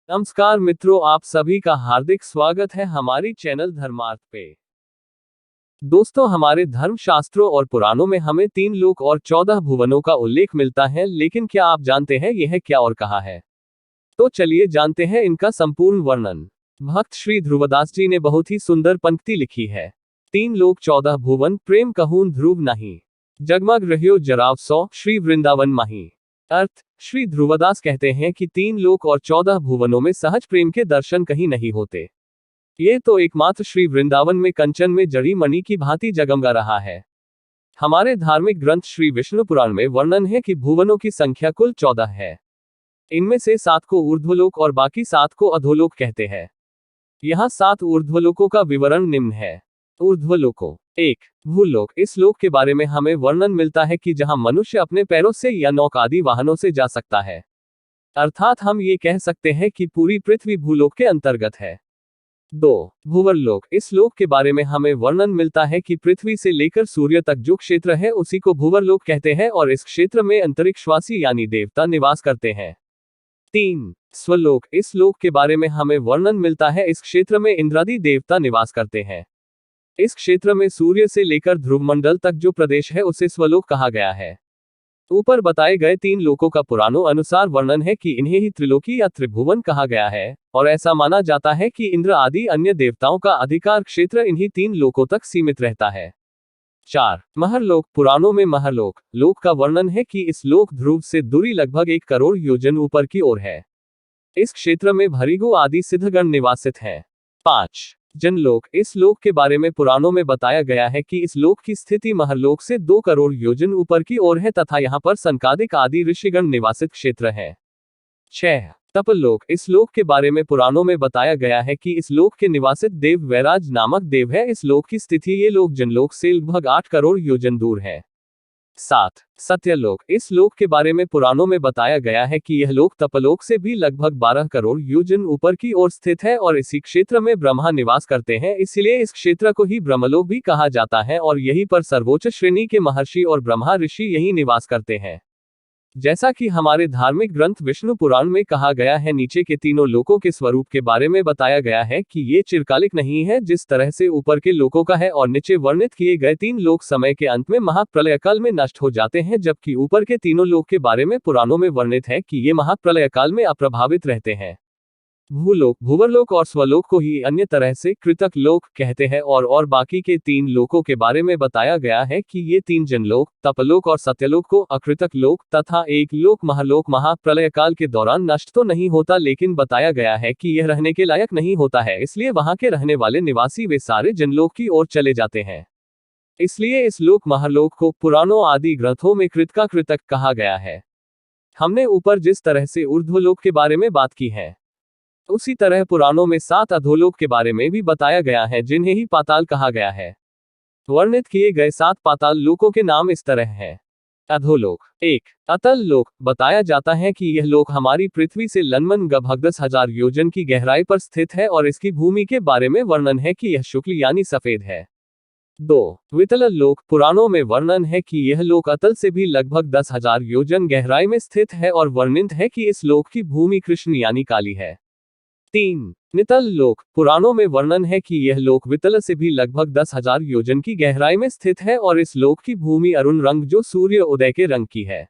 नमस्कार मित्रों, आप सभी का हार्दिक स्वागत है हमारी चैनल धर्मार्थ पे। दोस्तों, हमारे धर्म शास्त्रों और पुराणों में हमें 3 लोक और 14 भुवनों का उल्लेख मिलता है, लेकिन क्या आप जानते हैं यह क्या और कहाँ है? तो चलिए जानते हैं इनका संपूर्ण वर्णन। भक्त श्री ध्रुवदास जी ने बहुत ही सुंदर पंक्ति लिखी है। 3 लोक 14 भुवन, प्रेम कहून ध्रुव नहीं। जगमग रह्यो जराव सौ, श्री वृंदावन माही। अर्थ, श्री ध्रुवदास कहते हैं कि 3 लोक और 14 भुवनों में सहज प्रेम के दर्शन कहीं नहीं होते। ये तो एकमात्र श्री वृंदावन में कंचन में जड़ी मणि की भांति जगमगा रहा है। हमारे धार्मिक ग्रंथ श्री विष्णु पुराण में वर्णन है कि भुवनों की संख्या कुल 14 है। इनमें से 7 को ऊर्ध्वलोक और बाकी 7 को अधोलोक कहते हैं। यहाँ 7 ऊर्ध्वलोकों का विवरण निम्न है। ऊर्ध्वलोकों। 1. भूलोक। इस लोक के बारे में हमें वर्णन मिलता है कि जहां मनुष्य अपने पैरों से या नौका आदि वाहनों से जा सकता है। अर्थात हम ये कह सकते हैं कि पूरी पृथ्वी भूलोक के अंतर्गत है। 2. भूवरलोक। इस लोक के बारे में हमें वर्णन मिलता है कि पृथ्वी से लेकर सूर्य तक जो क्षेत्र है उसी को भूवरलोक कहते हैं और इस क्षेत्र में अंतरिक्षवासी यानी देवता निवास करते हैं। 3. स्वलोक। इस लोक के बारे में हमें वर्णन मिलता है इस क्षेत्र में इंद्रादि देवता निवास करते हैं। इस क्षेत्र में सूर्य से लेकर ध्रुव मंडल तक जो प्रदेश है उसे स्वलोक कहा गया है। ऊपर बताए गए 3 लोकों का पुराणों अनुसार वर्णन है कि इन्हें ही त्रिलोकी या त्रिभुवन कहा गया है, और ऐसा माना जाता है कि इंद्र आदि अन्य देवताओं का अधिकार क्षेत्र इन्हीं 3 लोकों तक सीमित रहता है। 4. महरलोक। पुराणों में महरलोक लोक का वर्णन है कि इस लोक ध्रुव से दूरी लगभग 1 करोड़ योजन ऊपर की ओर है। इस क्षेत्र में भृगु आदि सिद्धगण निवासित हैं। 5. जनलोक। इस लोक के बारे में पुराणों में बताया गया है कि इस लोक की स्थिति महरलोक से 2 करोड़ योजन ऊपर की ओर है तथा यहाँ पर संकादिक आदि ऋषिगण निवासित क्षेत्र है। 6. तपलोक। इस लोक के बारे में पुराणों में बताया गया है कि इस लोक के निवासित देव वैराज नामक देव है। इस लोक की स्थिति ये लोक जनलोक से लगभग 8 करोड़ योजन दूर है। 7. सत्यलोक। इस लोक के बारे में पुराणों में बताया गया है कि यह लोक तपलोक से भी लगभग 12 करोड़ योजन ऊपर की ओर स्थित है और इसी क्षेत्र में ब्रह्मा निवास करते हैं, इसलिए इस क्षेत्र को ही ब्रह्मलोक भी कहा जाता है और यहीं पर सर्वोच्च श्रेणी के महर्षि और ब्रह्मा ऋषि यही निवास करते हैं। जैसा कि हमारे धार्मिक ग्रंथ विष्णु पुराण में कहा गया है, नीचे के 3 लोकों के स्वरूप के बारे में बताया गया है कि ये चिरकालिक नहीं है जिस तरह से ऊपर के लोकों का है, और नीचे वर्णित किए गए 3 लोक समय के अंत में महाप्रलय काल में नष्ट हो जाते हैं, जबकि ऊपर के 3 लोक के बारे में पुराणों में वर्णित है कि ये महाप्रलय काल में अप्रभावित रहते हैं। भूलोक, भूवरलोक और स्वलोक को ही अन्य तरह से कृतक लोक कहते हैं, और बाकी के 3 लोकों के बारे में बताया गया है कि ये 3 जनलोक, तपलोक और सत्यलोक को अकृतक लोक तथा 1 लोक महलोक महाप्रलय काल के दौरान नष्ट तो नहीं होता, लेकिन बताया गया है कि यह रहने के लायक नहीं होता है, इसलिए वहां के रहने वाले निवासी वे सारे जनलोक की ओर चले जाते हैं। इसलिए इस लोक महलोक को पुराणों आदि ग्रंथों में कृतक कहा गया है। हमने ऊपर जिस तरह से ऊर्ध्वलोक के बारे में बात की है, उसी तरह पुराणों में 7 अधोलोक के बारे में भी बताया गया है, जिन्हें ही पाताल कहा गया है। वर्णित किए गए 7 पाताल लोकों के नाम इस तरह हैं। अधोलोक। 1. अतल लोक। बताया जाता है कि यह लोक हमारी पृथ्वी से लगभग 10,000 योजन की गहराई पर स्थित है और इसकी भूमि के बारे में वर्णन है कि यह शुक्ल यानी सफेद है। 2. वितल लोक। पुराणों में वर्णन है कि यह लोक अतल से भी लगभग 10,000 योजन गहराई में स्थित है और वर्णित है कि इस लोक की भूमि कृष्ण यानी काली है। 3. नितल लोक। पुराणों में वर्णन है कि यह लोक वितल से भी लगभग 10,000 योजन की गहराई में स्थित है और इस लोक की भूमि अरुण रंग जो सूर्य उदय के रंग की है।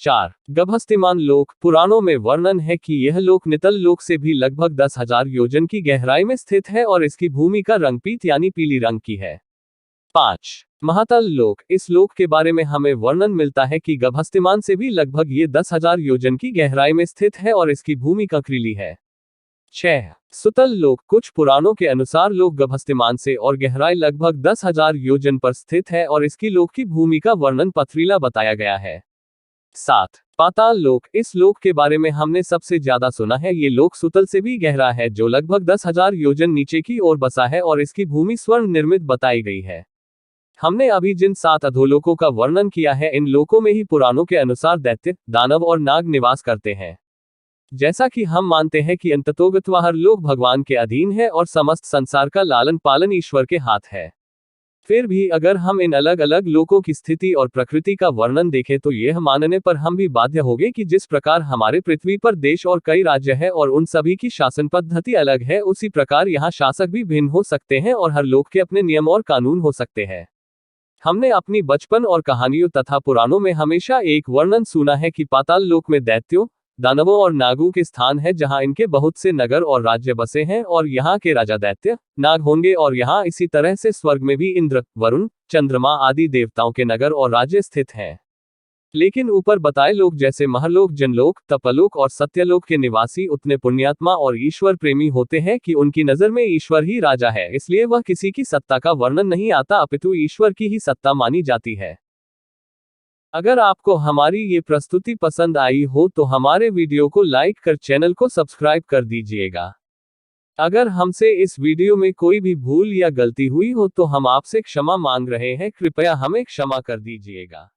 4. गभस्तिमान लोक। पुराणों में वर्णन है कि यह लोक नितल लोक से भी लगभग 10,000 योजन की गहराई में स्थित है और इसकी भूमि का रंग पीत यानी पीली रंग की है। 5. महातल लोक। इस लोक के बारे में हमें वर्णन मिलता है कि गभस्तिमान से भी लगभग ये 10,000 योजन की गहराई में स्थित है और इसकी भूमि कंकरीली है। 6. सुतल लोक। कुछ पुराणों के अनुसार लोक गभस्तिमान से और गहराई लगभग 10,000 योजन पर स्थित है और इसकी लोक की भूमि का वर्णन पथरीला बताया गया है। 7. पाताल लोक। इस लोक के बारे में हमने सबसे ज्यादा सुना है। ये लोक सुतल से भी गहरा है, जो लगभग 10,000 योजन नीचे की ओर बसा है और इसकी भूमि स्वर्ण निर्मित बताई गई है। हमने अभी जिन 7 अधोलोकों का वर्णन किया है, इन लोकों में ही पुराणों के अनुसार दैत्य, दानव और नाग निवास करते हैं। जैसा कि हम मानते हैं कि अंततोगत्वा हर लोक भगवान के अधीन है और समस्त संसार का लालन पालन ईश्वर के हाथ है। फिर भी अगर हम इन अलग अलग लोकों की स्थिति और प्रकृति का वर्णन देखें तो यह मानने पर हम भी बाध्य होंगे कि जिस प्रकार हमारे पृथ्वी पर देश और कई राज्य है और उन सभी की शासन पद्धति अलग है, उसी प्रकार यहाँ शासक भी भिन्न हो सकते हैं और हर लोक के अपने नियम और कानून हो सकते हैं। हमने अपनी बचपन और कहानियों तथा पुराणों में हमेशा एक वर्णन सुना है कि पाताल लोक में दैत्यों, दानवों और नागों के स्थान है, जहां इनके बहुत से नगर और राज्य बसे हैं और यहाँ के राजा दैत्य नाग होंगे, और यहाँ इसी तरह से स्वर्ग में भी इंद्र, वरुण, चंद्रमा आदि देवताओं के नगर और राज्य स्थित हैं। लेकिन ऊपर बताए लोग जैसे महलोक, जनलोक, तपलोक और सत्यलोक के निवासी उतने पुण्यात्मा और ईश्वर प्रेमी होते हैं कि उनकी नजर में ईश्वर ही राजा है, इसलिए वह किसी की सत्ता का वर्णन नहीं आता, अपितु ईश्वर की ही सत्ता मानी जाती है। अगर आपको हमारी ये प्रस्तुति पसंद आई हो तो हमारे वीडियो को लाइक कर चैनल को सब्सक्राइब कर दीजिएगा। अगर हमसे इस वीडियो में कोई भी भूल या गलती हुई हो तो हम आपसे क्षमा मांग रहे हैं, कृपया हमें क्षमा कर दीजिएगा।